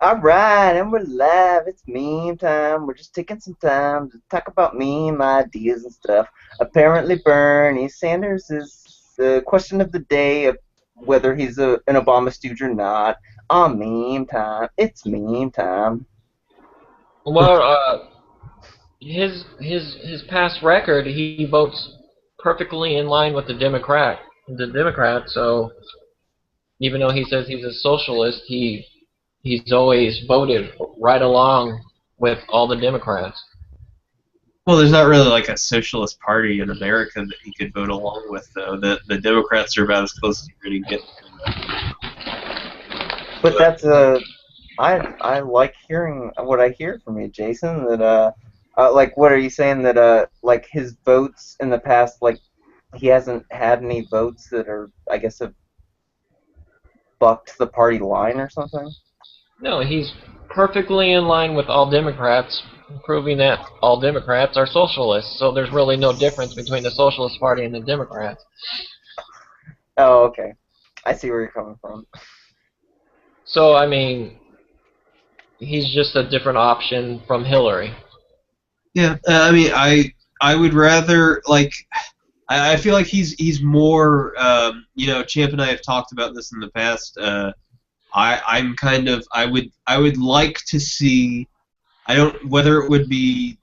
Alright, and we're live. It's meme time. We're just taking some time to talk about meme ideas and stuff. Apparently, Bernie Sanders is the question of the day of whether he's an Obama stooge or not. On meme time. It's meme time. Well, his past record, he votes perfectly in line with the Democrat. So even though he says he's a socialist, he's always voted right along with all the Democrats. Well, there's not really like a socialist party in America that he could vote along with, though. The Democrats are about as close as you're going to get. But I like hearing what I hear from you, Jason. Like, what are you saying that like his votes in the past, like he hasn't had any votes that are, I guess, have bucked the party line or something? No, he's perfectly in line with all Democrats, proving that all Democrats are socialists. So there's really no difference between the Socialist Party and the Democrats. Oh, okay. I see where you're coming from. So I mean, he's just a different option from Hillary. Yeah, I mean, I would rather like. I feel like he's more. Champ and I have talked about this in the past. I'm kind of. I would like to see. I don't whether it would be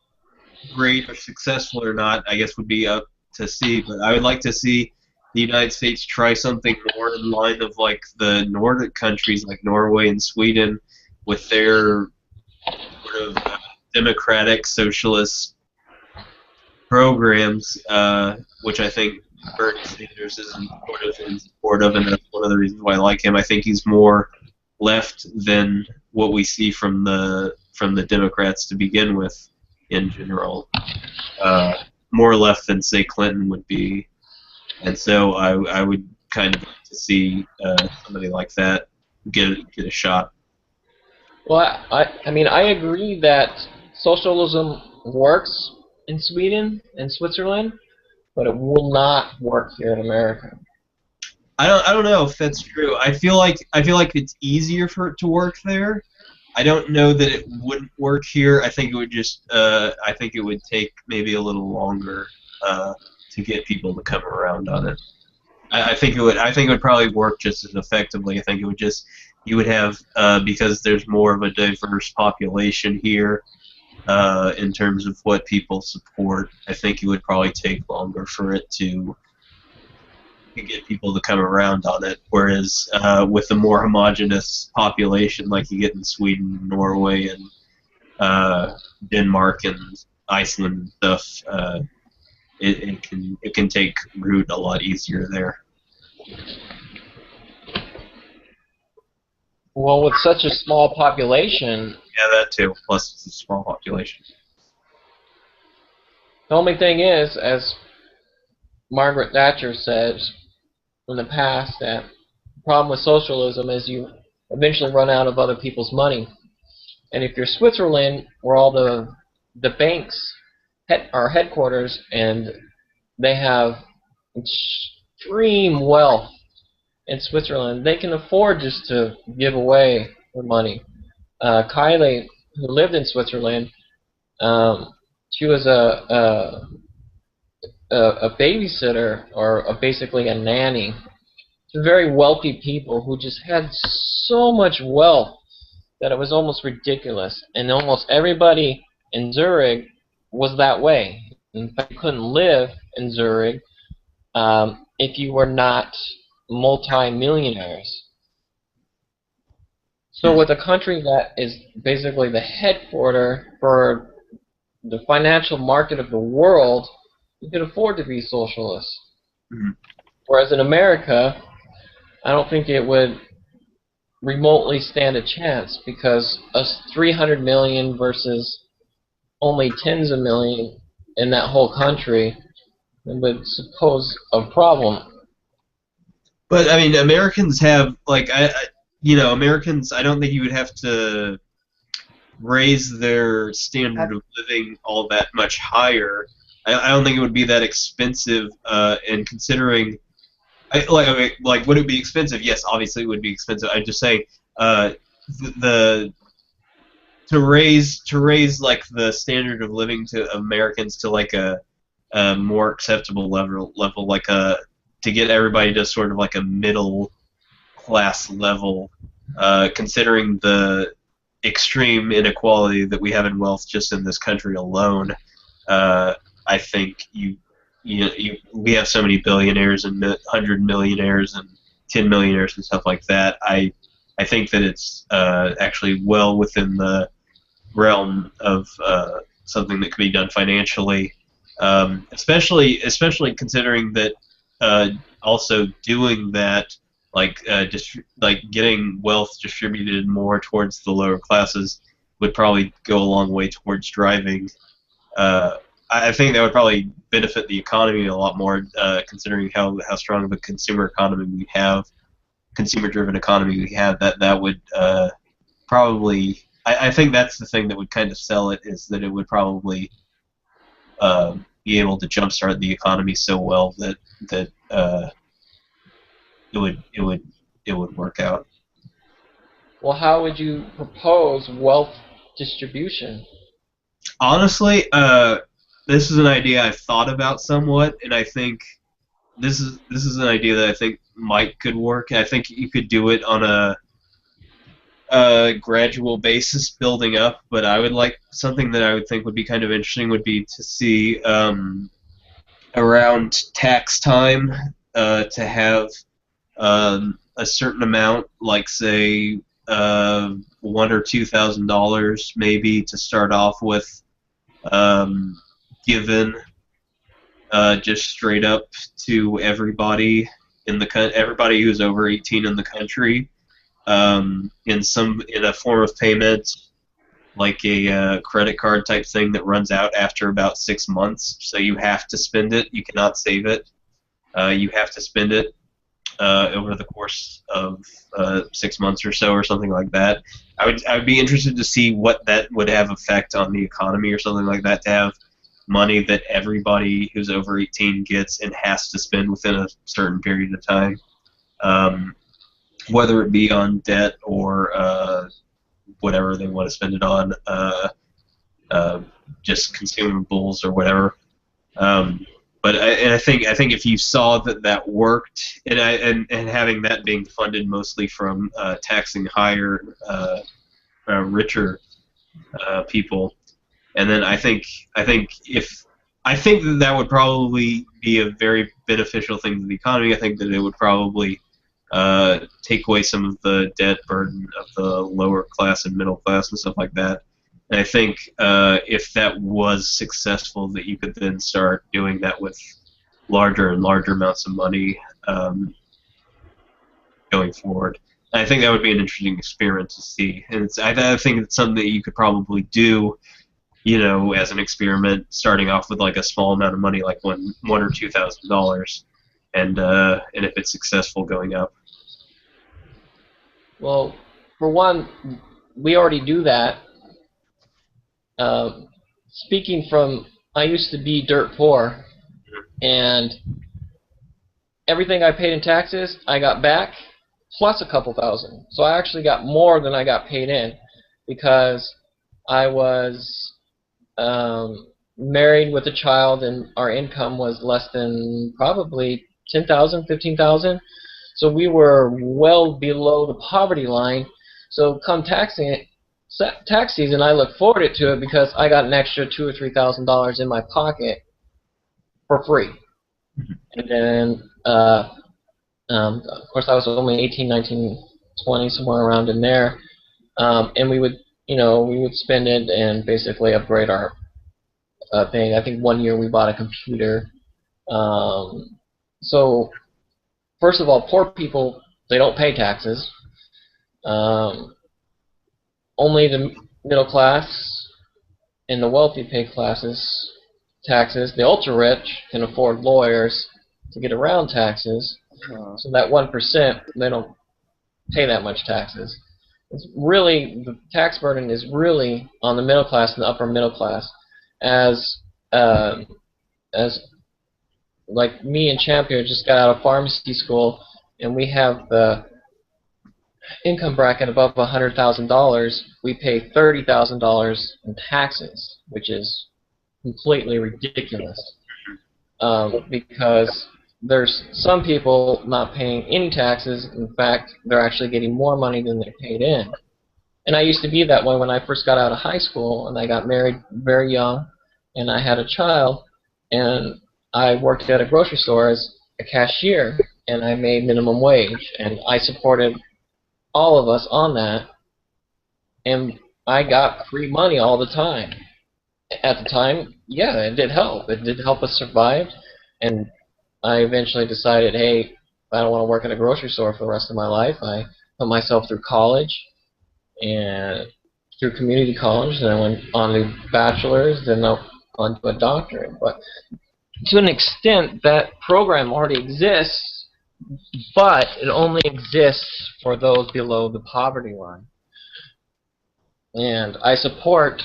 great or successful or not. I guess would be up to see. But I would like to see the United States try something more in line of like the Nordic countries like Norway and Sweden with their sort of democratic socialist programs, which I think Bernie Sanders is in support of, and that's one of the reasons why I like him. I think he's more left than what we see from the Democrats to begin with in general. More left than say Clinton would be, and so I would kind of like to see somebody like that get a shot. Well, I mean, I agree that socialism works in Sweden and Switzerland, but it will not work here in America. I don't know if that's true. I feel like it's easier for it to work there. I don't know that it wouldn't work here. I think it would just I think it would take maybe a little longer to get people to come around on it. I think it would probably work just as effectively. I think it would just you would have because there's more of a diverse population here in terms of what people support. I think it would probably take longer for it to get people to come around on it. Whereas with a more homogenous population like you get in Sweden, Norway, and Denmark and Iceland and stuff, it can take root a lot easier there. Well, with such a small population, Yeah, that too. Plus, it's a small population. the only thing is, as Margaret Thatcher says in the past, that the problem with socialism is you eventually run out of other people's money. And if you're Switzerland, where all the banks are headquarters, and they have extreme wealth in Switzerland, they can afford just to give away their money. Kylie, who lived in Switzerland, she was a babysitter or basically a nanny to very wealthy people who just had so much wealth that it was almost ridiculous. And almost everybody in Zurich was that way. In fact, you couldn't live in Zurich if you were not multi-millionaires. So with a country that is basically the headquarter for the financial market of the world, you can afford to be socialist. Mm-hmm. Whereas in America, I don't think it would remotely stand a chance, because us 300 million versus only tens of million in that whole country would suppose a problem. But I mean, Americans have like Americans. I don't think you would have to raise their standard of living all that much higher. I don't think it would be that expensive. And considering, like, would it be expensive? Yes, obviously it would be expensive. I'm just saying, the to raise like the standard of living to Americans to like a more acceptable level like to get everybody to sort of like a middle class level, considering the extreme inequality that we have in wealth just in this country alone. I think we have so many billionaires and 100 millionaires and 10 millionaires and stuff like that. I think that it's actually well within the realm of something that could be done financially, especially considering that also doing that, like getting wealth distributed more towards the lower classes, would probably go a long way towards driving. Uh, I think that would probably benefit the economy a lot more, considering how strong of a consumer-driven economy we have. That would probably. I think that's the thing that would kind of sell it, is that it would probably be able to jumpstart the economy so well that it would work out. Well, how would you propose wealth distribution? Honestly, this is an idea I've thought about somewhat, and I think this is an idea that I think could work. I think you could do it on a gradual basis, building up. But I would like something that I would think would be kind of interesting would be to see around tax time to have a certain amount, like say $1,000 or $2,000 maybe to start off with, given just straight up to everybody everybody who's over 18 in the country, in a form of payment, like a credit card type thing that runs out after about 6 months. So you have to spend it. You cannot save it. You have to spend it over the course of 6 months or so, or something like that. I would be interested to see what that would have effect on the economy or something like that, to have money that everybody who's over 18 gets and has to spend within a certain period of time, whether it be on debt or whatever they want to spend it on, just consumables or whatever. But I think if you saw that worked, and having that being funded mostly from taxing higher, richer people, and then I think that would probably be a very beneficial thing to the economy. I think that it would probably take away some of the debt burden of the lower class and middle class and stuff like that. And I think if that was successful, that you could then start doing that with larger and larger amounts of money going forward. And I think that would be an interesting experiment to see. And I think it's something that you could probably do, as an experiment, starting off with like a small amount of money, like $1,000 or $2,000, and if it's successful, going up. Well, for one, we already do that. Speaking from, I used to be dirt poor, and everything I paid in taxes, I got back, plus a couple thousand. So I actually got more than I got paid in, because I was married with a child, and our income was less than probably $10,000, $15,000. So we were well below the poverty line. So come tax season, I look forward to it, because I got an extra $2,000 or $3,000 in my pocket for free. And then, of course, I was only 18, 19, 20, somewhere around in there. And we would spend it and basically upgrade our thing. I think one year we bought a computer. So, first of all, poor people, they don't pay taxes. Only the middle class and the wealthy pay taxes. The ultra-rich can afford lawyers to get around taxes. So that 1%, they don't pay that much taxes. It's really, the tax burden is really on the middle class and the upper middle class. As like me and Champion just got out of pharmacy school, and we have the income bracket above $100,000, we pay $30,000 in taxes, which is completely ridiculous. Because there's some people not paying any taxes. In fact, they're actually getting more money than they paid in. And I used to be that way when I first got out of high school, and I got married very young, and I had a child, and I worked at a grocery store as a cashier, and I made minimum wage, and I supported all of us on that, and I got free money all the time. At the time, yeah, it did help. It did help us survive, and I eventually decided, hey, I don't want to work at a grocery store for the rest of my life. I put myself through college, and through community college, then I went on to bachelor's, then on to a doctorate. But to an extent, that program already exists, but it only exists for those below the poverty line. And I support,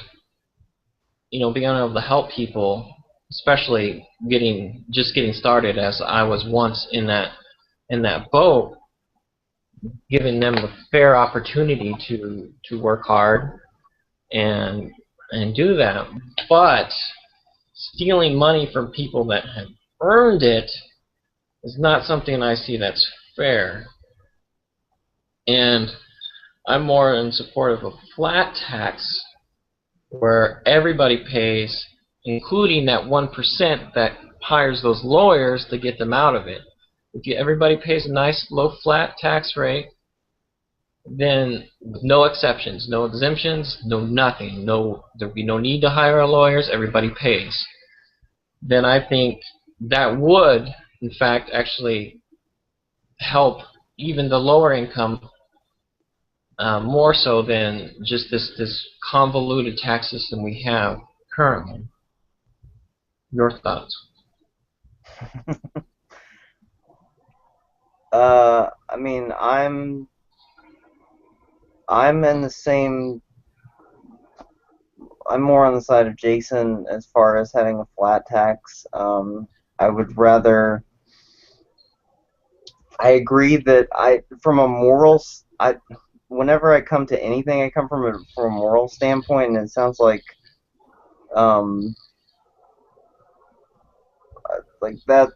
being able to help people, especially just getting started, as I was once in that boat, giving them the fair opportunity to work hard and do that. But stealing money from people that have earned it is not something I see that's fair. And I'm more in support of a flat tax where everybody pays, including that 1% that hires those lawyers to get them out of it. If everybody pays a nice low flat tax rate, then no exceptions, no exemptions, no nothing, there'll be no need to hire lawyers, everybody pays. Then I think that would, in fact, actually help even the lower income more so than just this convoluted tax system we have currently. Your thoughts? I mean, I'm in the same. I'm more on the side of Jason as far as having a flat tax. I would rather. I agree that from a morals, whenever I come to anything, I come from a moral standpoint, and it sounds like that.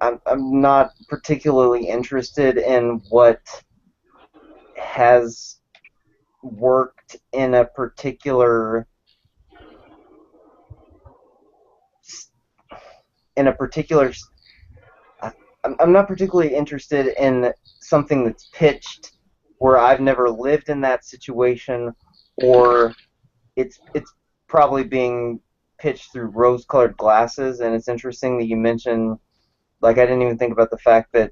I'm not particularly interested in what has worked in a particular I'm not particularly interested in something that's pitched where I've never lived in that situation, or it's probably being pitched through rose-colored glasses. And it's interesting that you mentioned, like, I didn't even think about the fact that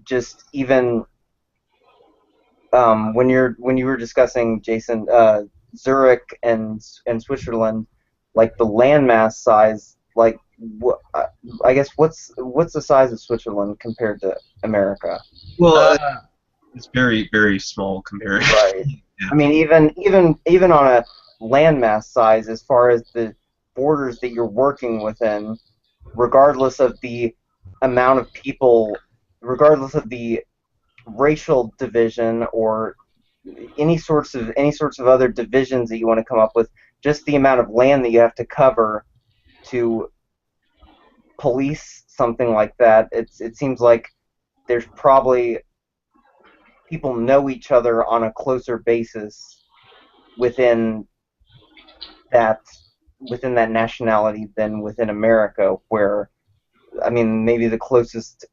just even when you were discussing, Jason, Zurich and Switzerland, like the landmass size, like I guess what's the size of Switzerland compared to America? Well, it's very, very small compared. Right. Yeah. I mean, even on a landmass size, as far as the borders that you're working within, regardless of the amount of people, regardless of the racial division or any sorts of other divisions that you want to come up with, just the amount of land that you have to cover to police something like that, it seems like there's probably people know each other on a closer basis within that nationality than within America, where, I mean, maybe the closest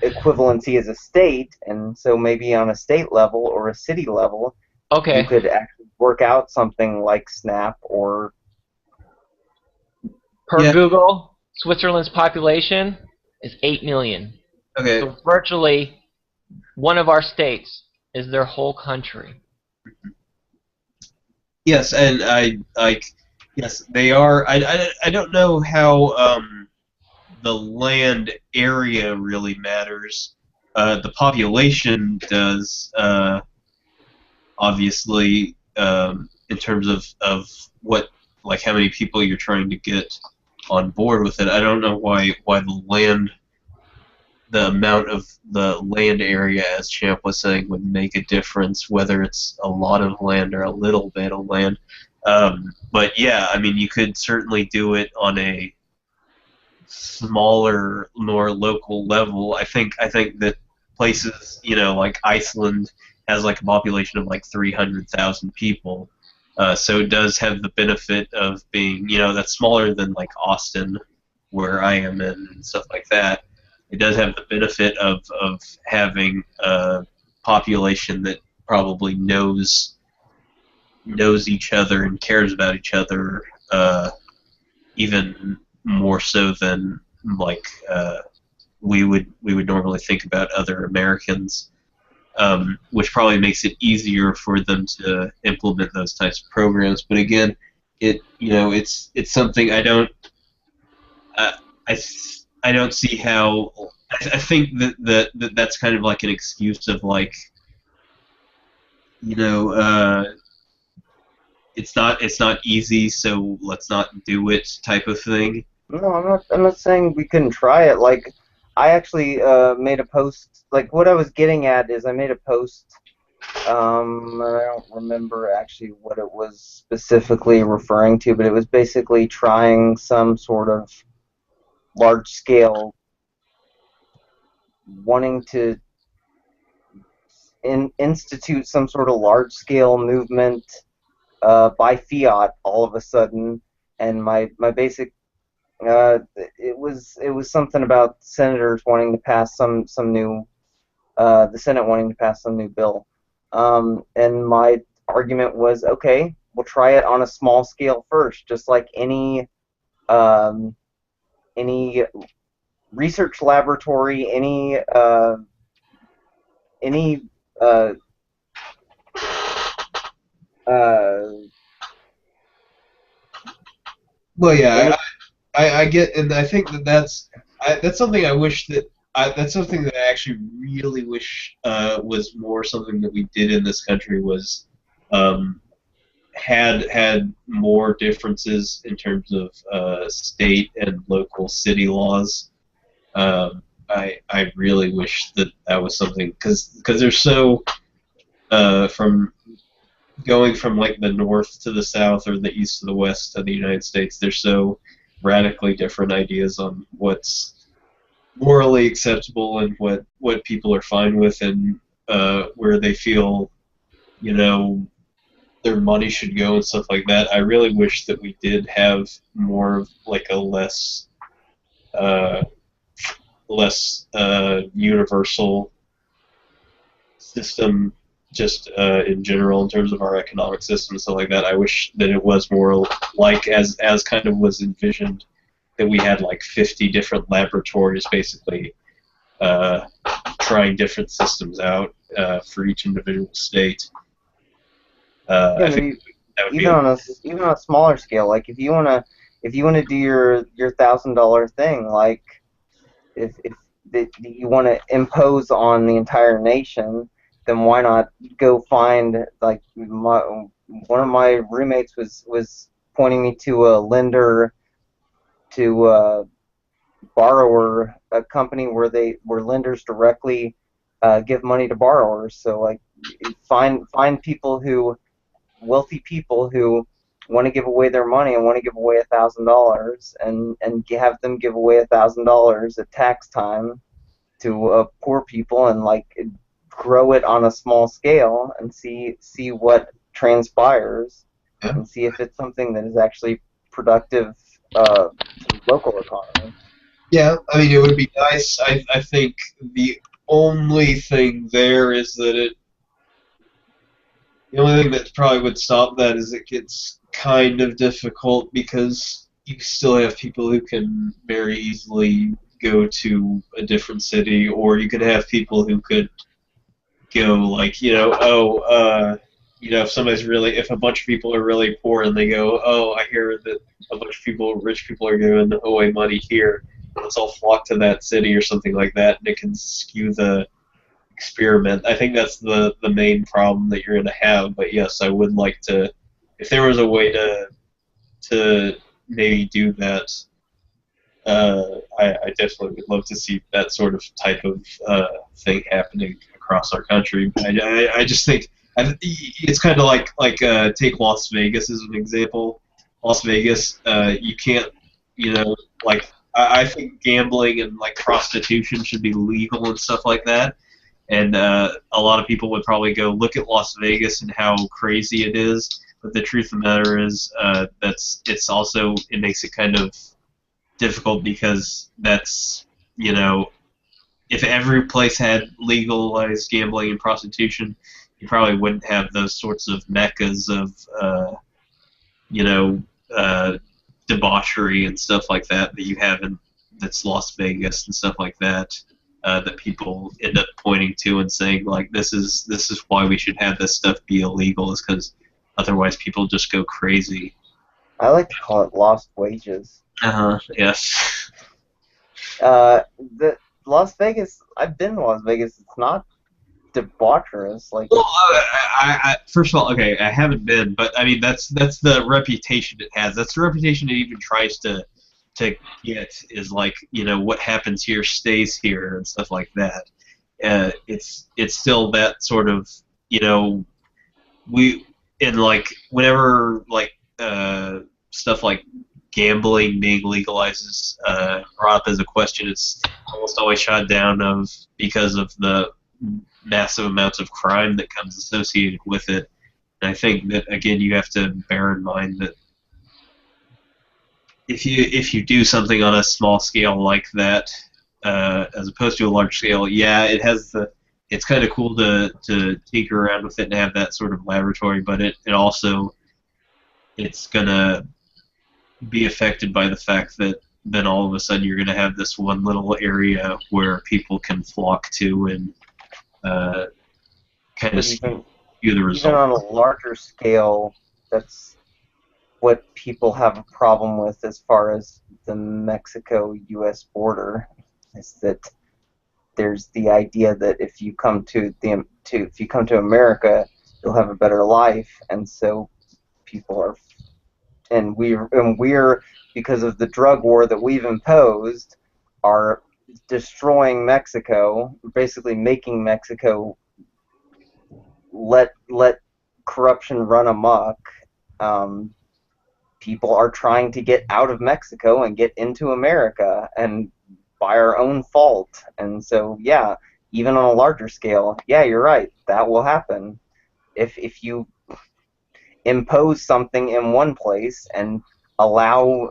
equivalency is a state, and so maybe on a state level or a city level, Okay. you could actually work out something like SNAP or... Per Google, Switzerland's population is 8 million. Okay. So virtually one of our states is their whole country. Yes, and yes, they are. I don't know how the land area really matters. The population does, obviously, in terms of what, like, how many people you're trying to get on board with it. I don't know why the land the amount of the land area, as Champ was saying, would make a difference, whether it's a lot of land or a little bit of land. But yeah, I mean, you could certainly do it on a smaller, more local level. I think that places, like Iceland has like a population of like 300,000 people. So it does have the benefit of being, that's smaller than like Austin, where I am in, and stuff like that. It does have the benefit of having a population that probably knows each other and cares about each other, even more so than like we would normally think about other Americans, which probably makes it easier for them to implement those types of programs. But again, it's something uh, I I don't see how. I think that's kind of like an excuse of like, you know it's not easy, so let's not do it type of thing. No, I'm not saying we couldn't try it. Like, I actually made a post. Like, what I was getting at is I made a post. I don't remember actually what it was specifically referring to, but it was basically trying some sort of large scale, wanting to institute some sort of large scale movement by fiat all of a sudden. And my basic it was something about senators wanting to pass some new the Senate wanting to pass some new bill. And my argument was, okay, we'll try it on a small scale first, just like any research laboratory, any uh, uh, Well, any yeah, I get, and I think that's something I wish that's something that I actually really wish was more something that we did in this country, was um, had more differences in terms of state and local city laws. I really wish that was something, because they're so from going from like the north to the south or the east to the west of the United States. They're so radically different ideas on what's morally acceptable and what people are fine with, and where they feel, you know their money should go and stuff like that. I really wish that we did have more of like a uh, less universal system, just in general, in terms of our economic system and stuff like that. I wish that it was more like, as kind of was envisioned, that we had like 50 different laboratories basically uh, trying different systems out for each individual state. yeah, I think maybe that would be even on a smaller scale. Like, if you wanna do your $1,000 thing, like, if you want to impose on the entire nation, then why not go find, like, one of my roommates was pointing me to a lender, to a borrower, a company where lenders directly give money to borrowers. So, like, find wealthy people who want to give away their money and want to give away $1,000, and have them give away $1,000 at tax time to poor people, and, like, grow it on a small scale and see what transpires, yeah. and see if it's something that is actually productive to the local economy. Yeah, I mean, it would be nice. I think the only thing there is that the only thing that probably would stop that is it gets kind of difficult, because you still have people who can very easily go to a different city, or you could have people who could go, like, if a bunch of people are really poor and they go, oh, I hear that a bunch of rich people are giving away money here, let's all flock to that city or something like that, and it can skew the experiment. I think that's the main problem that you're going to have. But yes, I would like to, if there was a way to maybe do that, I definitely would love to see that sort of type of thing happening across our country. I just think it's kind of like take Las Vegas as an example. Las Vegas, you can't, like I think gambling and like prostitution should be legal and stuff like that. And a lot of people would probably go look at Las Vegas and how crazy it is. But the truth of the matter is, it makes it kind of difficult because that's, if every place had legalized gambling and prostitution, you probably wouldn't have those sorts of meccas of, you know, debauchery and stuff like that you have in that's Las Vegas and stuff like that. That people end up pointing to and saying like this is why we should have this stuff be illegal, is because otherwise people just go crazy. I like to call it lost wages. Yes. The Las Vegas. I've been to Las Vegas. It's not debaucherous. Like, Well, first of all, okay, I haven't been, but I mean that's the reputation it has. That's the reputation it even tries to get, is like, what happens here stays here and stuff like that. It's still that sort of, like whenever like stuff like gambling being legalized is brought up as a question, it's almost always shot down because of the massive amounts of crime that comes associated with it. And I think that again you have to bear in mind that if you do something on a small scale like that, as opposed to a large scale, yeah, it's kind of cool to tinker around with it and have that sort of laboratory, but it also it's gonna be affected by the fact that then all of a sudden you're gonna have this one little area where people can flock to and kind of see the result. Even on a larger scale, that's what people have a problem with as far as the Mexico-U.S. border, is that there's the idea that if you come to America, you'll have a better life, and so people are, and we're because of the drug war that we've imposed, are destroying Mexico, basically making Mexico let corruption run amok. People are trying to get out of Mexico and get into America, and by our own fault. And so, yeah, even on a larger scale, yeah, you're right, that will happen. If you impose something in one place and allow,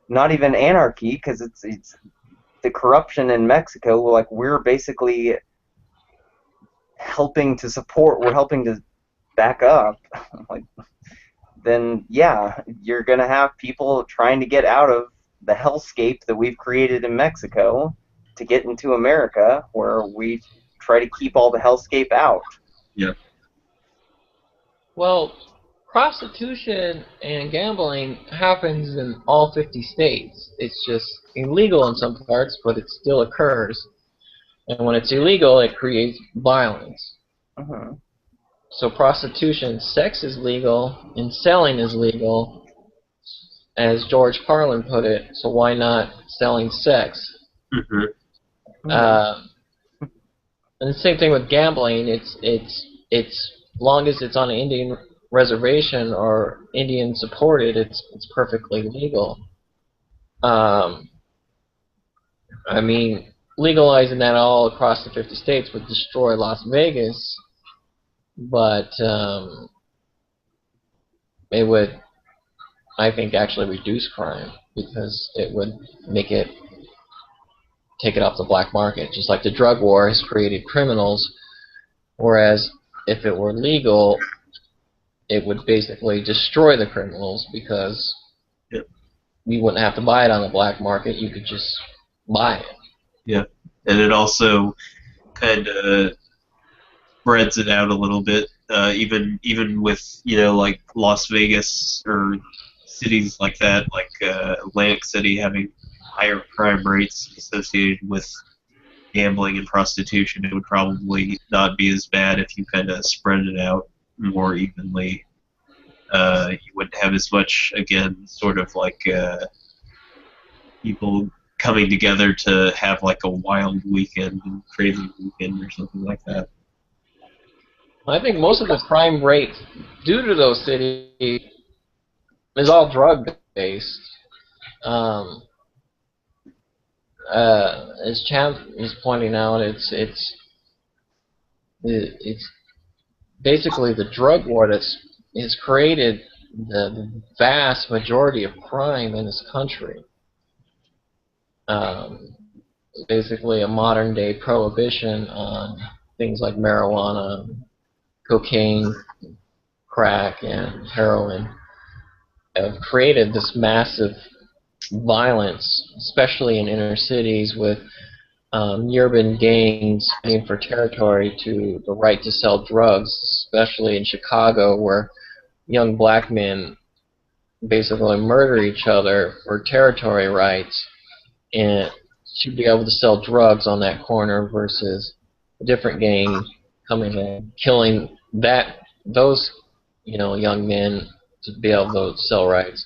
not even anarchy, because it's the corruption in Mexico, like we're basically helping to support, we're helping to back up, like, then yeah, you're gonna have people trying to get out of the hellscape that we've created in Mexico to get into America, where we try to keep all the hellscape out. Yeah. Well, prostitution and gambling happens in all 50 states. It's just illegal in some parts, but it still occurs. And when it's illegal, it creates violence. Mm-hmm. So prostitution, sex is legal, and selling is legal, as George Carlin put it. So why not selling sex? Mm-hmm. And the same thing with gambling. It's long as it's on an Indian reservation or Indian supported, it's perfectly legal. Legalizing that all across the 50 states would destroy Las Vegas, but it would, I think, actually reduce crime, because it would make it, take it off the black market. Just like the drug war has created criminals, whereas if it were legal, it would basically destroy the criminals, because you wouldn't have to buy it on the black market. You could just buy it. Yeah, and it also kind of spreads it out a little bit. Even with like Las Vegas or cities like that, like Atlantic City having higher crime rates associated with gambling and prostitution, it would probably not be as bad if you kind of spread it out more evenly. You wouldn't have as much, again, sort of like people coming together to have like a wild weekend, crazy weekend, or something like that. I think most of the crime rate due to those cities is all drug based. Um, as Champ is pointing out, it's basically the drug war that's has created the vast majority of crime in this country. Um, basically, a modern day prohibition on things like marijuana, cocaine, crack, and heroin have created this massive violence, especially in inner cities with urban gangs fighting for territory to the right to sell drugs, especially in Chicago, where young black men basically murder each other for territory rights and to be able to sell drugs on that corner versus a different gang coming in killing those young men to be able to sell rights.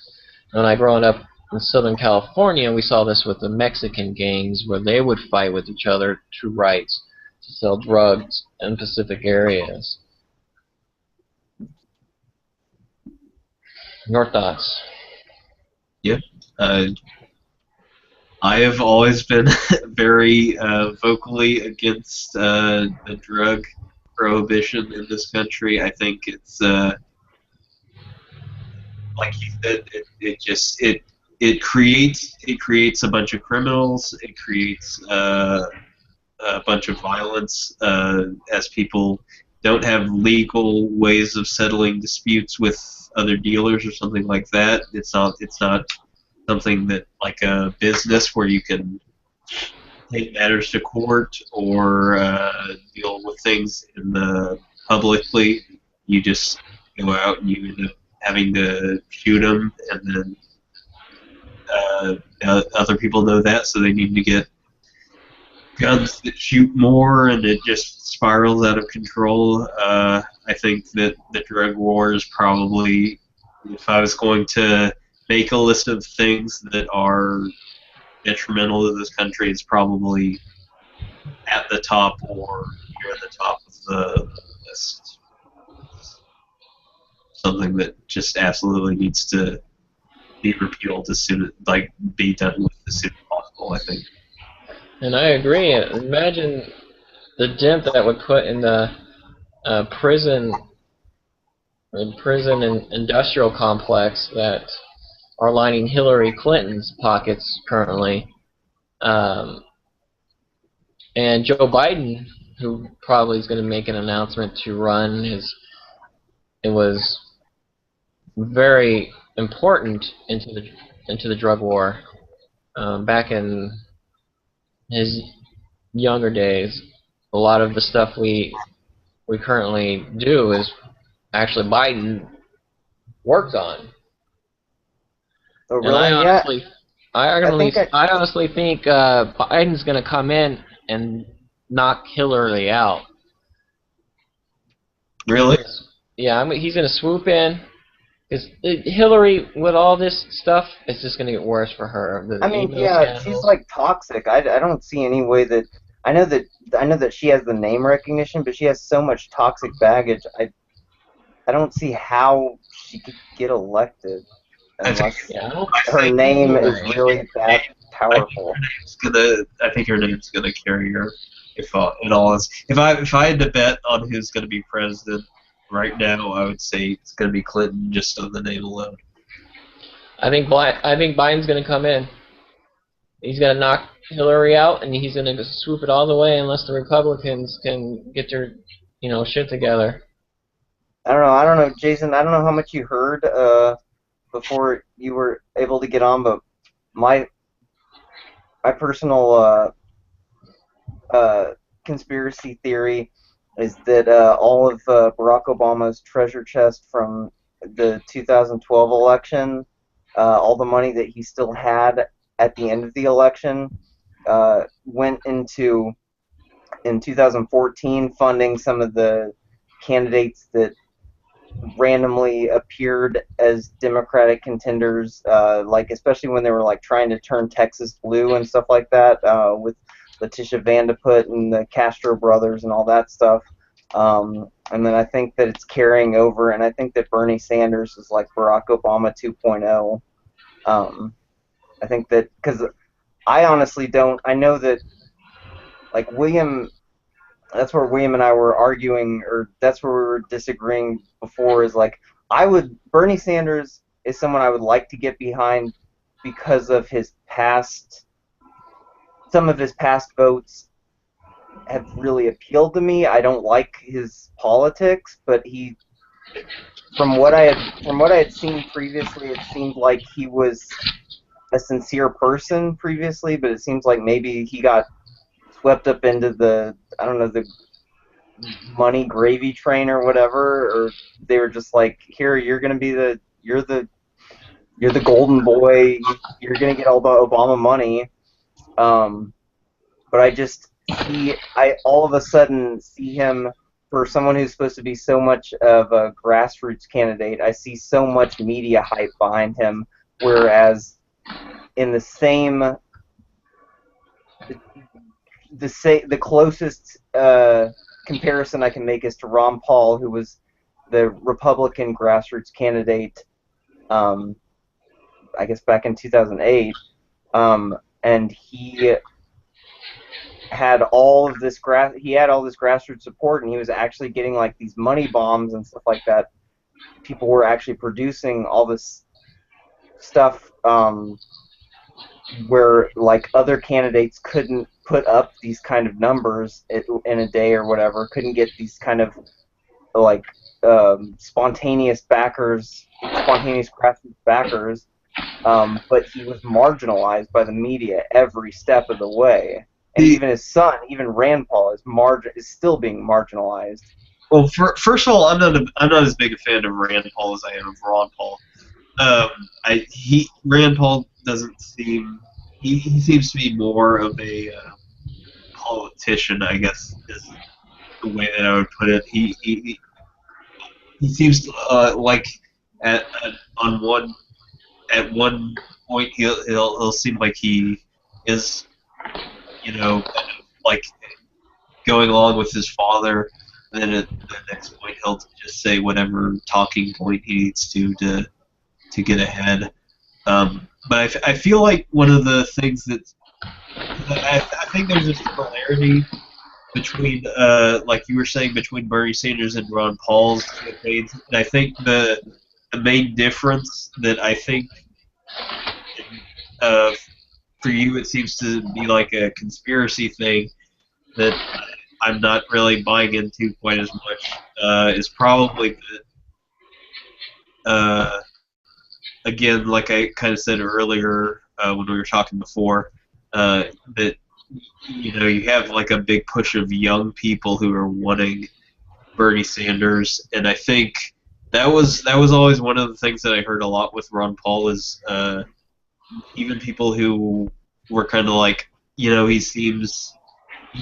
When I growing up in Southern California, we saw this with the Mexican gangs where they would fight with each other to rights to sell drugs in Pacific areas. Your thoughts? Yeah. I have always been very vocally against the drug prohibition in this country. I think it's like you said, it creates a bunch of criminals. It creates a bunch of violence as people don't have legal ways of settling disputes with other dealers or something like that. It's not something that like a business where you can take matters to court or deal with things in the publicly. You just go out and you end up having to shoot them, and then other people know that, so they need to get guns that shoot more, and it just spirals out of control. I think that the drug war is probably, if I was going to make a list of things that are detrimental to this country, it's probably at the top or near the top of the list. Something that just absolutely needs to be repealed as soon, like be done with as soon as possible, I think. And I agree. Imagine the dent that would put in the prison and industrial complex that are lining Hillary Clinton's pockets currently. And Joe Biden, who probably is going to make an announcement to run, it was very important into the drug war back in his younger days. A lot of the stuff we currently do is actually Biden worked on. Oh, And I really? Yeah. honestly, I I honestly think Biden's going to come in and knock Hillary out. Really? Yeah, I mean, he's going to swoop in. Because Hillary, with all this stuff, it's just going to get worse for her. The I mean, email yeah, she's scandals. like toxic. I don't see any way that I know that she has the name recognition, but she has so much toxic baggage. I don't see how she could get elected I think, unless Yeah, I don't I her think, name either. is really that powerful. I think her name's gonna carry her. If I had to bet on who's gonna be president right now, I would say it's gonna be Clinton just on the name alone. I think Biden's going to come in. He's going to knock Hillary out, and he's going to swoop it all the way unless the Republicans can get their shit together. I don't know, Jason. I don't know how much you heard before you were able to get on, but my personal conspiracy theory is that all of Barack Obama's treasure chest from the 2012 election, all the money that he still had at the end of the election, went into in 2014 funding some of the candidates that randomly appeared as Democratic contenders, like especially when they were like trying to turn Texas blue and stuff like that, with Letitia Vandeput and the Castro brothers and all that stuff. And then I think that it's carrying over, and I think that Bernie Sanders is like Barack Obama 2.0. I think that because I honestly don't. I know that like William. That's where William and I were arguing, or that's where we were disagreeing before. Is like Bernie Sanders is someone I would like to get behind because of his past. Some of his past votes have really appealed to me. I don't like his politics, but from what I had seen previously, it seemed like he was a sincere person previously, but it seems like maybe he got swept up into the, I don't know, the money gravy train or whatever, or they were just like, here, you're gonna be you're the golden boy, you're gonna get all the Obama money. But I all of a sudden see him, for someone who's supposed to be so much of a grassroots candidate. I see so much media hype behind him, whereas in the same the closest comparison I can make is to Ron Paul, who was the Republican grassroots candidate, I guess back in 2008, and he had all this grassroots support, and he was actually getting like these money bombs and stuff like that. People were actually producing all this stuff, where like other candidates couldn't put up these kind of numbers in a day or whatever, couldn't get these kind of like spontaneous grassroots backers, but he was marginalized by the media every step of the way. And The even his son, even Rand Paul, is still being marginalized. Well, first of all, I'm not as big a fan of Rand Paul as I am of Ron Paul. Rand Paul doesn't seem he seems to be more of a politician, I guess is the way that I would put it. He seems like on one at one point he'll seem like he is kind of like going along with his father, and then at the next point he'll just say whatever talking point he needs to get ahead. But I feel like one of the things that I think there's a similarity between, like you were saying, between Bernie Sanders and Ron Paul's campaigns, and I think the main difference that I think uh, for you it seems to be like a conspiracy thing that I'm not really buying into quite as much is probably that, again, like I kind of said earlier when we were talking before, that you have like a big push of young people who are wanting Bernie Sanders, and I think that was always one of the things that I heard a lot with Ron Paul is even people who were kind of like, he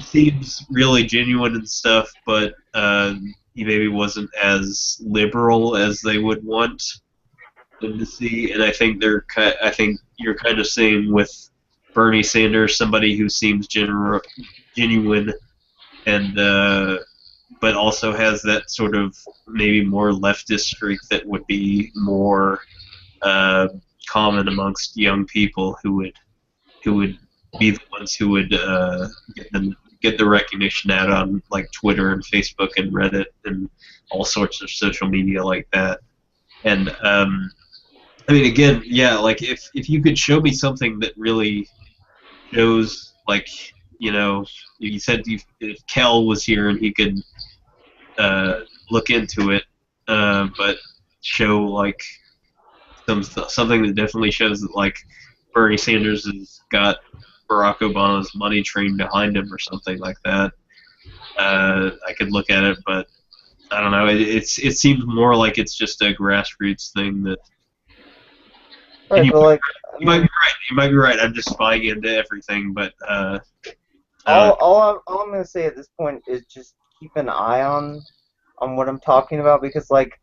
seems really genuine and stuff, but he maybe wasn't as liberal as they would want them to see. And I think you're kind of seeing with Bernie Sanders somebody who seems genuine and but also has that sort of maybe more leftist streak that would be more uh, common amongst young people who would be the ones who would get the recognition out on like Twitter and Facebook and Reddit and all sorts of social media like that. And I mean, again, yeah, like if you could show me something that really shows, like, you said if Kel was here and he could look into it, but show like something that definitely shows that like Bernie Sanders has got Barack Obama's money train behind him or something like that. I could look at it, but I don't know. It seems more like it's just a grassroots thing that. And Right, but like, I you might be mean, right. You might be right. I'm just buying into everything, but I don't. all I'm gonna say at this point is just keep an eye on what I'm talking about, because like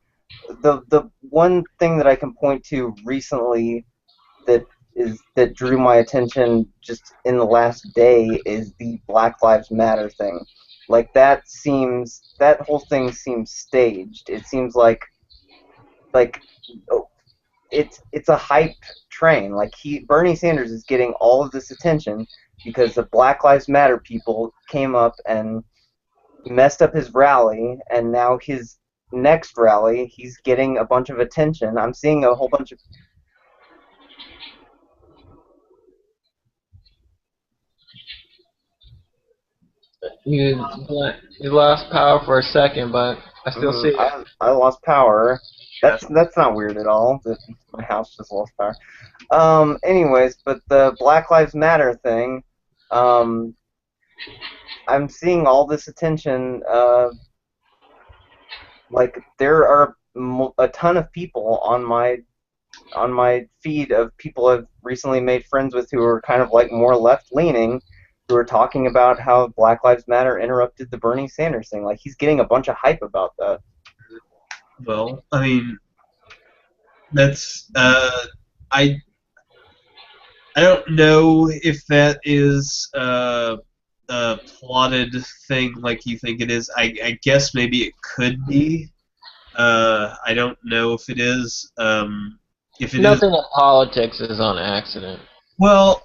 the one thing that I can point to recently that drew my attention just in the last day is the Black Lives Matter thing. Like that whole thing seems staged. It seems like oh, it's a hype train. Like Bernie Sanders is getting all of this attention because the Black Lives Matter people came up and messed up his rally, and now his next rally he's getting a bunch of attention. I'm seeing a whole bunch of You you lost power for a second, but I still see it. I lost power. Yeah. That's not weird at all. That my house just lost power. Anyways, but the Black Lives Matter thing, um, I'm seeing all this attention. Like there are a ton of people on my feed of people I've recently made friends with who are kind of like more left leaning, who are talking about how Black Lives Matter interrupted the Bernie Sanders thing. Like he's getting a bunch of hype about that. Well, I mean, that's I I don't know if that is a plotted thing like you think it is. I guess maybe it could be. I don't know if it is. If it is, Nothing in politics is on accident. well,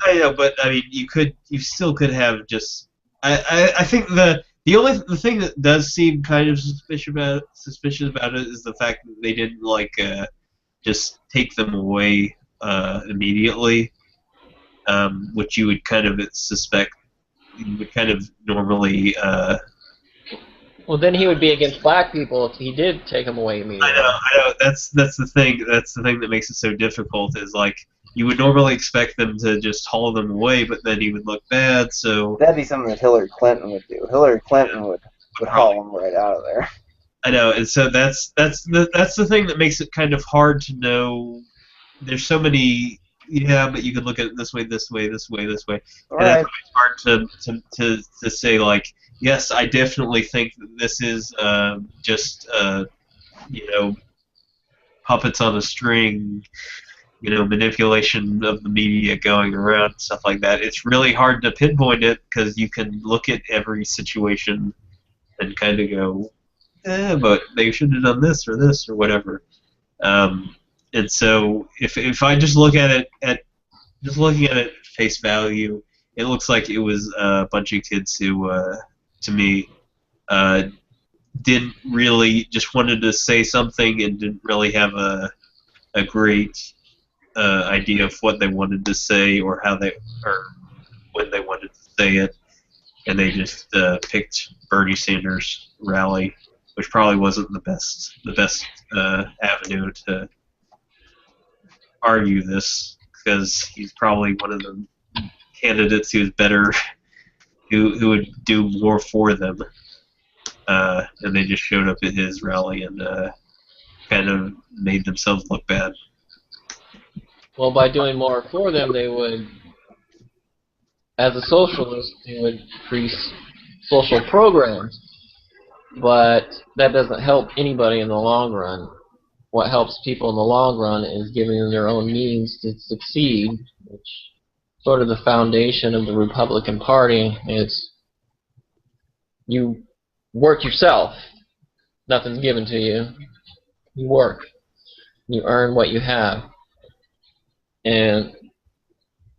I know, but I mean, you still could have just. I think the thing that does seem kind of suspicious about it is the fact that they didn't just take them away immediately, which you would kind of suspect. You would kind of normally. Well, then he would be against black people if he did take them away immediately. I know. That's the thing. That's the thing that makes it so difficult. Is like you would normally expect them to just haul them away, but then he would look bad. So That'd be something that Hillary Clinton would do. Hillary Clinton would haul him right out of there. I know, and so that's the thing that makes it kind of hard to know. There's so many. Yeah, but you could look at it this way, this way, this way, this way, All and that's right. why it's hard to say like, yes, I definitely think that this is just you know puppets on a string, manipulation of the media going around and stuff like that. It's really hard to pinpoint it because you can look at every situation and kind of go, but they should have done this or whatever. And so if I just look at it just looking at it face value, it looks like it was a bunch of kids who, to me, didn't really just wanted to say something and didn't really have a great idea of what they wanted to say or when they wanted to say it, and they just picked Bernie Sanders' rally, which probably wasn't the best avenue to argue this, because he's probably one of the candidates who's better, who would do more for them, and they just showed up at his rally and kind of made themselves look bad. Well, by doing more for them, they would, as a socialist, they would increase social programs, but that doesn't help anybody in the long run. What helps people in the long run is giving them their own means to succeed, which is sort of the foundation of the Republican Party. It's you work yourself. Nothing's given to you. You work. You earn what you have. And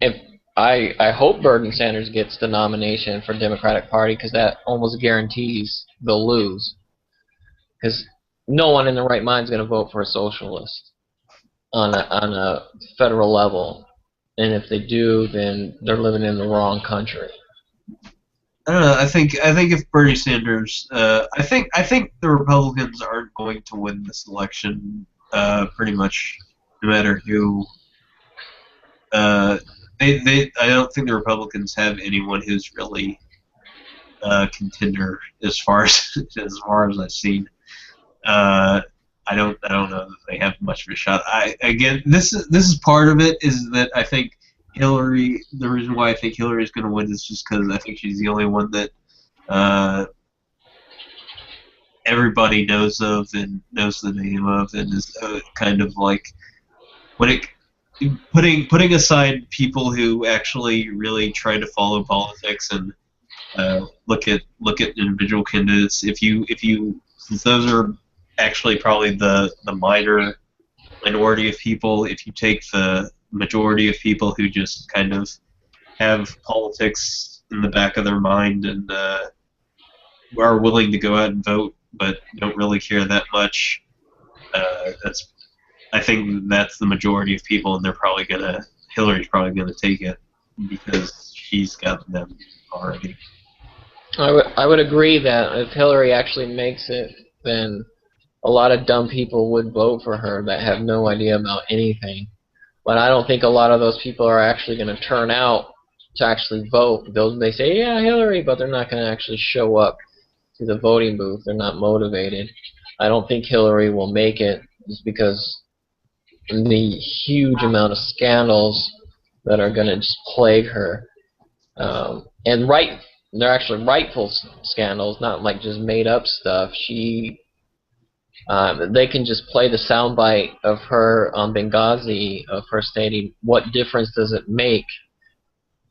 if I hope Bernie Sanders gets the nomination for Democratic Party, because that almost guarantees they'll lose. Because no one in their right mind is going to vote for a socialist on a federal level, and if they do, then they're living in the wrong country. I don't know. I think if Bernie Sanders, I think the Republicans aren't going to win this election. Pretty much, no matter who. I don't think the Republicans have anyone who's really a contender as far as I've seen. I don't know that they have much of a shot. This is part of it, is that I think Hillary. The reason why I think Hillary is going to win is just because I think she's the only one that everybody knows of and knows the name of, and is kind of like when it putting aside people who actually really try to follow politics and look at individual candidates. If you since those are actually probably the minority of people, if you take the majority of people who just kind of have politics in the back of their mind and are willing to go out and vote but don't really care that much, that's I think that's the majority of people, and Hillary's probably gonna take it because she's got them already. I would agree that if Hillary actually makes it, then a lot of dumb people would vote for her that have no idea about anything. But I don't think a lot of those people are actually going to turn out to actually vote. They say, yeah, Hillary, but they're not going to actually show up to the voting booth. They're not motivated. I don't think Hillary will make it just because the huge amount of scandals that are going to just plague her. And they're actually rightful scandals, not like just made up stuff. They can just play the soundbite of her on Benghazi, of her stating, "What difference does it make?"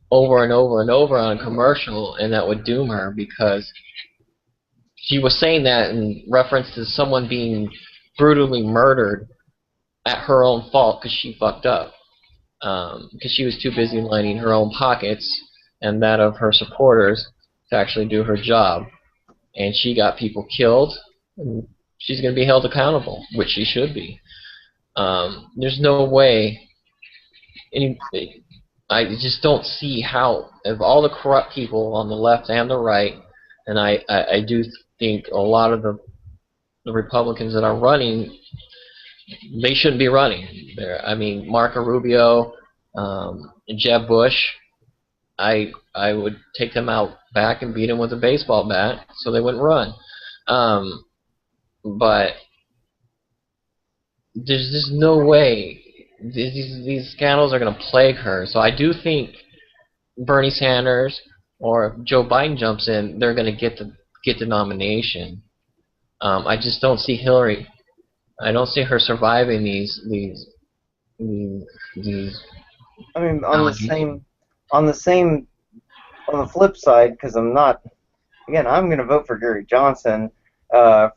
over and over and over on a commercial, and that would doom her because she was saying that in reference to someone being brutally murdered at her own fault because she fucked up. Because she was too busy lining her own pockets and that of her supporters to actually do her job. And she got people killed, and she's going to be held accountable, which she should be. There's no way I just don't see how, of all the corrupt people on the left and the right, and I do think a lot of the Republicans that are running, they shouldn't be running. I mean, Marco Rubio, Jeb Bush, I would take them out back and beat them with a baseball bat so they wouldn't run. But there's just no way these scandals are going to plague her. So I do think Bernie Sanders or if Joe Biden jumps in, they're going to get the nomination. I just don't see Hillary. I don't see her surviving these. I mean, on the flip side, because I'm going to vote for Gary Johnson. For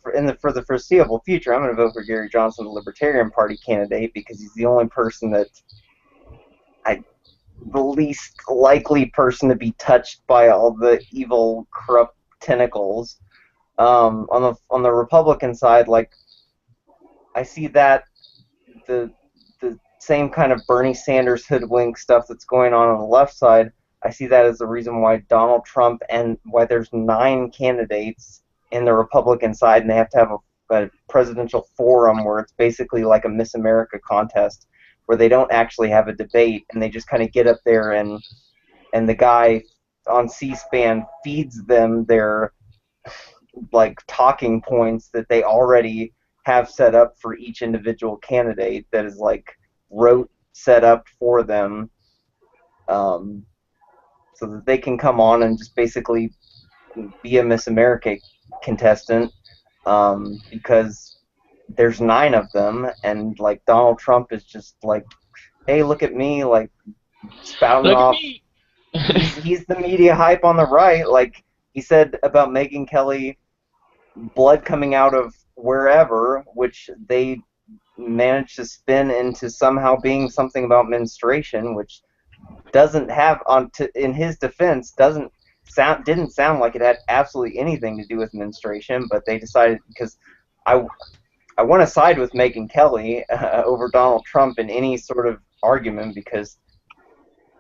the foreseeable future, I'm going to vote for Gary Johnson, the Libertarian Party candidate, because he's the only person the least likely person to be touched by all the evil, corrupt tentacles. On the Republican side, like I see that the same kind of Bernie Sanders hoodwink stuff that's going on the left side. I see that as the reason why Donald Trump and why there's 9 candidates in the Republican side, and they have to have a presidential forum where it's basically like a Miss America contest, where they don't actually have a debate, and they just kind of get up there and the guy on C-SPAN feeds them their like talking points that they already have set up for each individual candidate that is like set up for them, so that they can come on and just basically be a Miss America contestant, because there's 9 of them, and like Donald Trump is just like, hey, look at me, like spouting Look off. at me. He's the media hype on the right. Like he said about Megyn Kelly, blood coming out of wherever, which they managed to spin into somehow being something about menstruation, which doesn't have in his defense didn't sound like it had absolutely anything to do with menstruation, but they decided, because I want to side with Megyn Kelly over Donald Trump in any sort of argument, because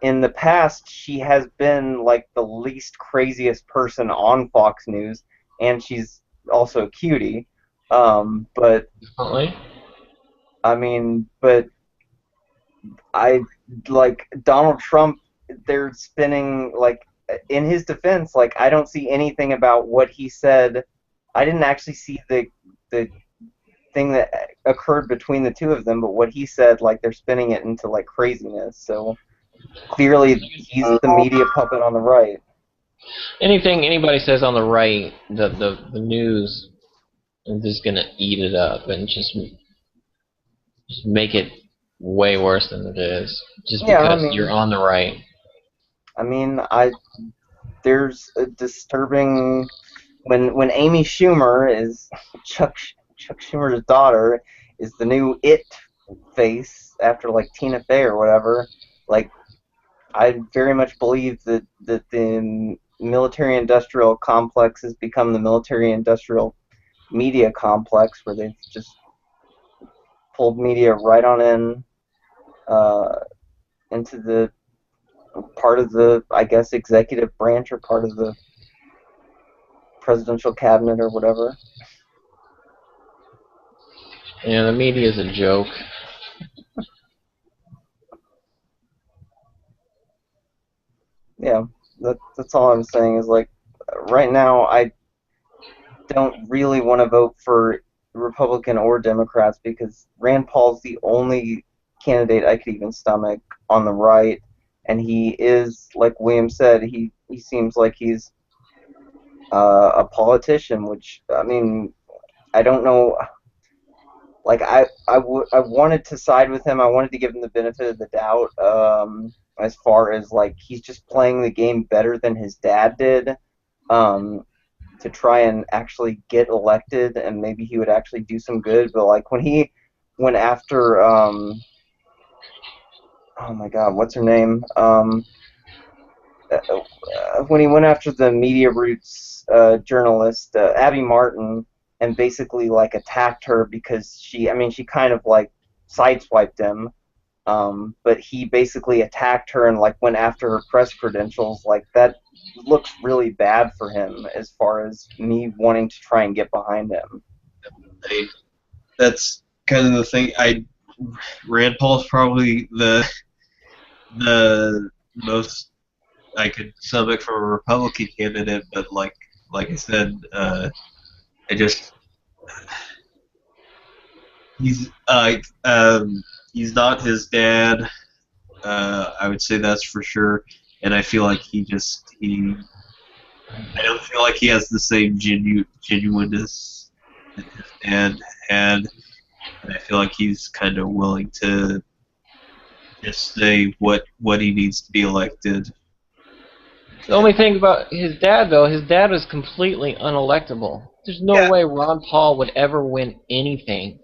in the past she has been like the least craziest person on Fox News, and she's also a cutie. But I mean, but I like Donald Trump. They're spinning like, in his defense, like I don't see anything about what he said. I didn't actually see the thing that occurred between the two of them, but what he said, like they're spinning it into like craziness. So clearly, he's the media puppet on the right. Anything anybody says on the right, the news and just gonna eat it up and just make it way worse than it is, just Yeah, because you're on the right. I mean, there's a disturbing when Amy Schumer is Chuck Schumer's daughter is the new it face after like Tina Fey or whatever. Like, I very much believe that the military-industrial complex has become the military-industrial media complex, where they've just pulled media right on in uh, into the part of the, I guess, executive branch or part of the presidential cabinet or whatever. Yeah, the media is a joke. Yeah, that's all I'm saying is, like, right now I don't really want to vote for Republican or Democrats because Rand Paul's the only candidate I could even stomach on the right, and he is, like William said, he seems like he's a politician, which, I mean, I don't know. Like, I wanted to side with him. I wanted to give him the benefit of the doubt, as far as, like, he's just playing the game better than his dad did, um, to try and actually get elected, and maybe he would actually do some good. But, like, when he went after, oh my God, what's her name? When he went after the Media Roots journalist, Abby Martin, and basically, like, attacked her because I mean, she kind of, like, sideswiped him, but he basically attacked her and, like, went after her press credentials. Like, that looks really bad for him as far as me wanting to try and get behind him. That's kind of the thing. Rand Paul's probably the most I could stomach from a Republican candidate, but like I said, I just he's he's not his dad. I would say that's for sure, and I feel like I don't feel like he has the same genuineness that his dad had, and I feel like he's kind of willing to just say what he needs to be elected. The only thing about his dad, though, his dad was completely unelectable. There's no Yeah. way Ron Paul would ever win anything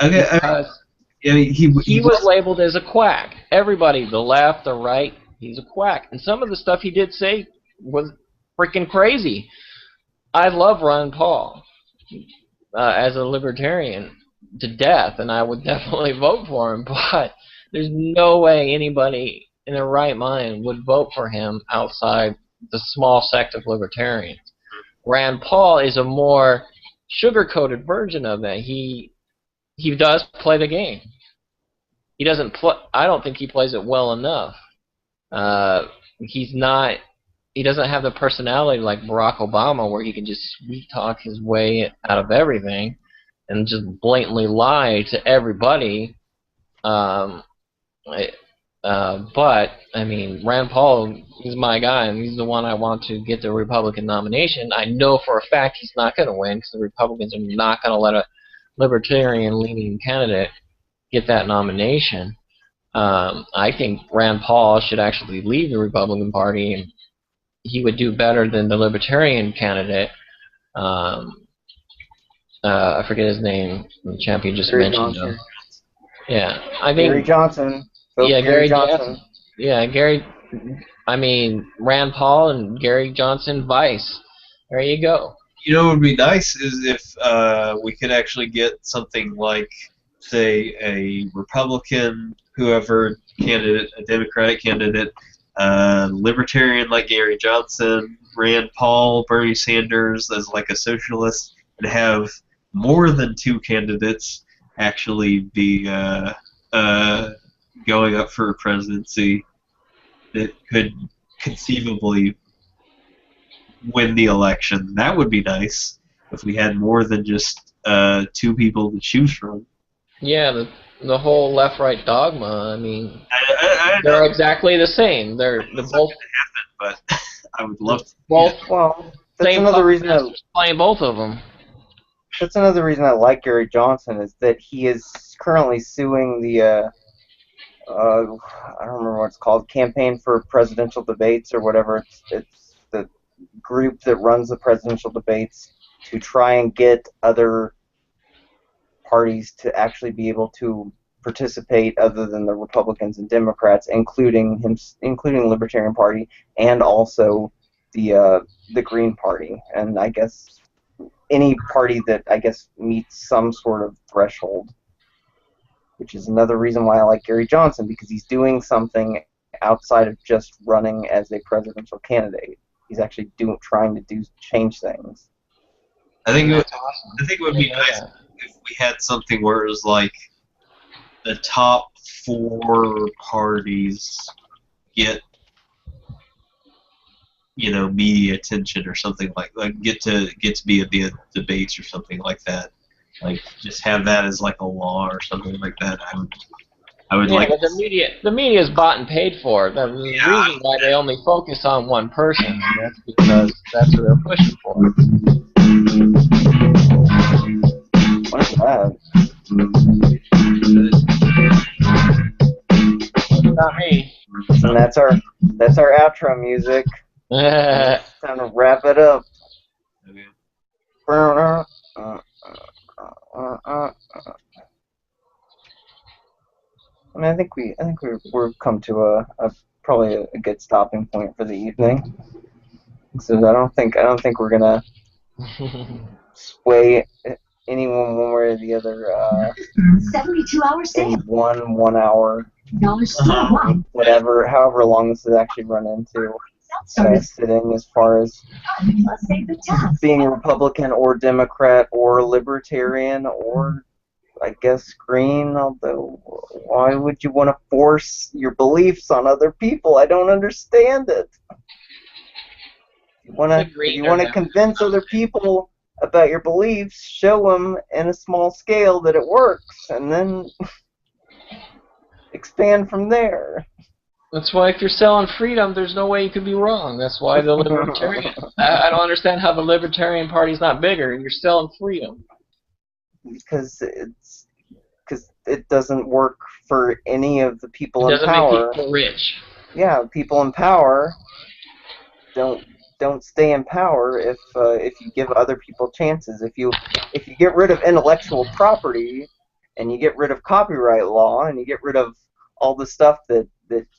Okay, because I mean, he was labeled as a quack. Everybody, the left, the right, he's a quack. And some of the stuff he did say was freaking crazy. I love Ron Paul as a libertarian to death, and I would definitely vote for him, but there's no way anybody in their right mind would vote for him outside the small sect of libertarians. Rand Paul is a more sugar-coated version of that. He does play the game. He doesn't play. I don't think he plays it well enough. He's not. He doesn't have the personality like Barack Obama, where he can just sweet talk his way out of everything and just blatantly lie to everybody. But I mean, Rand Paul is my guy, and he's the one I want to get the Republican nomination. I know for a fact he's not going to win because the Republicans are not going to let a libertarian-leaning candidate get that nomination. I think Rand Paul should actually leave the Republican Party, and he would do better than the Libertarian candidate. I forget his name. The champion just Gary mentioned Johnson. him. Yeah, I think Gary Johnson. Vote yeah, Gary Johnson. Yeah, Gary. I mean, Rand Paul and Gary Johnson vice. There you go. You know what would be nice is if we could actually get something like, say, a Republican, whoever candidate, a Democratic candidate, Libertarian like Gary Johnson, Rand Paul, Bernie Sanders as like a socialist, and have more than two candidates actually be going up for a presidency that could conceivable win the election. That would be nice if we had more than just two people to choose from. Yeah, the whole left-right dogma. I mean, I they're know exactly the same. They're it's both not going to happen, but I would love to. both Well, that's same another reason that playing both of them. That's another reason I like Gary Johnson is that he is currently suing the I don't remember what it's called, Campaign for Presidential Debates or whatever. It's the group that runs the presidential debates to try and get other parties to actually be able to participate other than the Republicans and Democrats, including the Libertarian Party and also the Green Party, and I guess any party that I guess meets some sort of threshold, which is another reason why I like Gary Johnson, because he's doing something outside of just running as a presidential candidate. He's actually trying to change things. I think That's awesome. I think it would be nice if we had something where it was like the top 4 parties get, media attention or something like get to be at the debates or something like that. Like just have that as like a law or something like that. I would like. But the media is bought and paid for. The reason why they only focus on one person, and that's because that's what they're pushing for. What is that? Not me. And that's our outro music. Time to wrap it up. Okay. I mean, I think we've come to a probably a good stopping point for the evening. So I don't think we're gonna sway anyone one way or the other. 72 hours In sale. 1 hour, however long this has actually run into. Sitting as far as being Republican or Democrat or Libertarian or I guess Green, although why would you want to force your beliefs on other people? I don't understand it. You want to convince other people about your beliefs, show them in a small scale that it works, and then expand from there. That's why if you're selling freedom, there's no way you could be wrong. That's why the Libertarian... I don't understand how the Libertarian Party's not bigger. You're selling freedom. Because it doesn't work for any of the people in power. It doesn't make people rich. Yeah, people in power don't stay in power if you give other people chances. If you get rid of intellectual property and you get rid of copyright law and you get rid of all the stuff that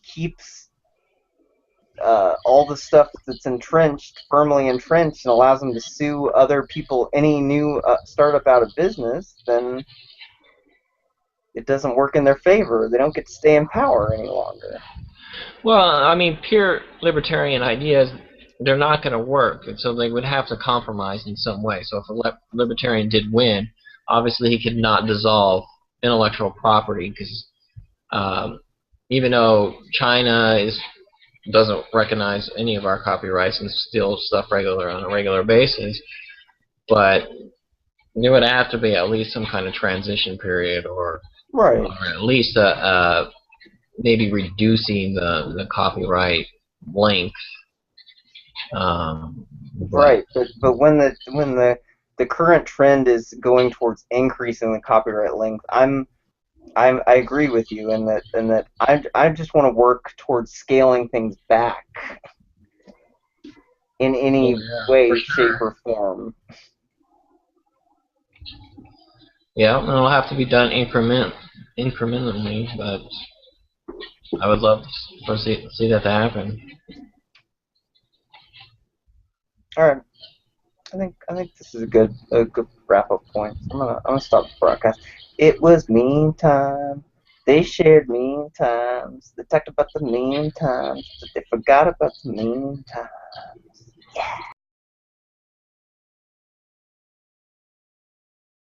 keeps all the stuff that's firmly entrenched and allows them to sue other people, any new startup out of business, then it doesn't work in their favor. They don't get to stay in power any longer. Well, I mean, pure libertarian ideas, they're not going to work, and so they would have to compromise in some way. So if a libertarian did win, obviously he could not dissolve intellectual property, because even though China doesn't recognize any of our copyrights and steals stuff on a regular basis, but there would have to be at least some kind of transition period, or at least maybe reducing the copyright length. Right, but when the current trend is going towards increasing the copyright length, I agree with you in that I just want to work towards scaling things back in any way, shape, or form. Yeah, it'll have to be done incrementally, but I would love to see that happen. All right, I think this is a good wrap up point. I'm gonna stop the broadcast. It was meme time. They shared meme times. They talked about the meme times, but they forgot about the meme times. Yeah.